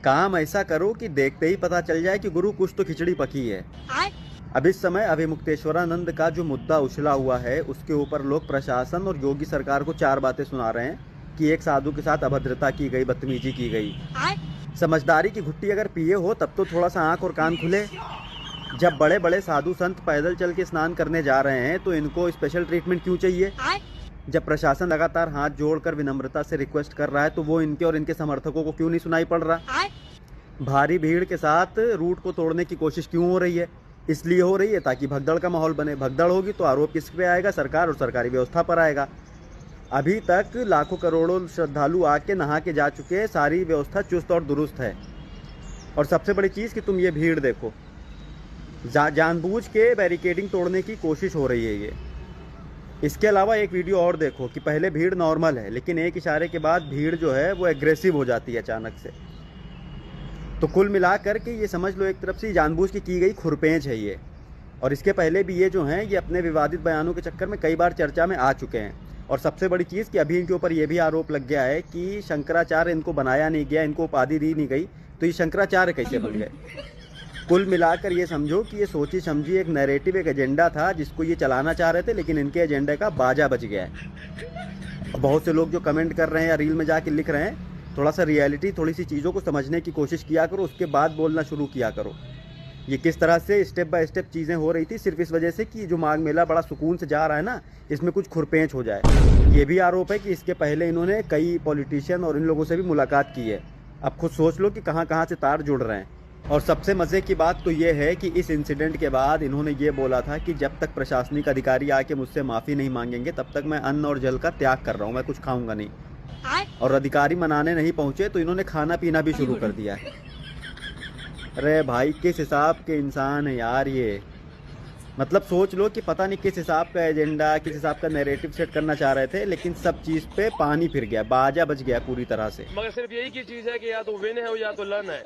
काम ऐसा करो कि देखते ही पता चल जाए कि गुरु कुछ तो खिचड़ी पकी है। अब इस समय अभिमुक्तेश्वरानंद का जो मुद्दा उछला हुआ है उसके ऊपर लोग प्रशासन और योगी सरकार को 4 बातें सुना रहे हैं कि एक साधु के साथ अभद्रता की गई, बदतमीजी की गई। समझदारी की घुट्टी अगर पिए हो तब तो थोड़ा सा आंख और कान खुले। जब बड़े बड़े साधु संत पैदल चल के स्नान करने जा रहे हैं तो इनको स्पेशल ट्रीटमेंट क्यों चाहिए? जब प्रशासन लगातार हाथ जोड़कर विनम्रता से रिक्वेस्ट कर रहा है तो वो इनके और इनके समर्थकों को क्यों नहीं सुनाई पड़ रहा? भारी भीड़ के साथ रूट को तोड़ने की कोशिश क्यों हो रही है? इसलिए हो रही है ताकि भगदड़ का माहौल बने। भगदड़ होगी तो आरोप किस पे आएगा? सरकार और सरकारी व्यवस्था पर आएगा। अभी तक लाखों करोड़ों श्रद्धालु आके नहा के जा चुके हैं, सारी व्यवस्था चुस्त और दुरुस्त है। और सबसे बड़ी चीज़ कि तुम ये भीड़ देखो, जानबूझ के बैरिकेडिंग तोड़ने की कोशिश हो रही है ये। इसके अलावा एक वीडियो और देखो कि पहले भीड़ नॉर्मल है लेकिन एक इशारे के बाद भीड़ जो है वो एग्रेसिव हो जाती है अचानक से। तो कुल मिलाकर के ये समझ लो एक तरफ से जानबूझ के की गई खुरपेंच है ये। और इसके पहले भी ये जो हैं ये अपने विवादित बयानों के चक्कर में कई बार चर्चा में आ चुके हैं। और सबसे बड़ी चीज़ कि अभी इनके ऊपर ये भी आरोप लग गया है कि शंकराचार्य इनको बनाया नहीं गया, इनको उपाधि दी नहीं गई, तो ये शंकराचार्य कैसे बन गए? कुल मिलाकर ये समझो कि ये सोची समझी एक नैरेटिव, एक एजेंडा था जिसको ये चलाना चाह रहे थे, लेकिन इनके एजेंडे का बाजा बज गया है। बहुत से लोग जो कमेंट कर रहे हैं या रील में जाके लिख रहे हैं, थोड़ा सा रियलिटी, थोड़ी सी चीज़ों को समझने की कोशिश किया करो, उसके बाद बोलना शुरू किया करो। ये किस तरह से स्टेप बाय स्टेप चीज़ें हो रही थी सिर्फ इस वजह से कि जो माघ मेला बड़ा सुकून से जा रहा है ना, इसमें कुछ खुरपेंच हो जाए। ये भी आरोप है कि इसके पहले इन्होंने कई पॉलिटिशियन और इन लोगों से भी मुलाकात की है। अब खुद सोच लो कि कहाँ कहाँ से तार जुड़ रहे हैं। और सबसे मज़े की बात तो ये है कि इस इंसिडेंट के बाद इन्होंने ये बोला था कि जब तक प्रशासनिक अधिकारी आके मुझसे माफ़ी नहीं मांगेंगे तब तक मैं अन्न और जल का त्याग कर रहा हूँ, मैं कुछ खाऊंगा नहीं। और अधिकारी मनाने नहीं पहुँचे तो इन्होंने खाना पीना भी शुरू कर दिया है। अरे भाई किस हिसाब के इंसान है यार ये। मतलब सोच लो कि पता नहीं किस हिसाब का एजेंडा, किस हिसाब का नैरेटिव सेट करना चाह रहे थे, लेकिन सब चीज़ पे पानी फिर गया, बाजा बज गया पूरी तरह से। मगर सिर्फ यही की चीज़ है कि या तो विन है या तो लर्न है।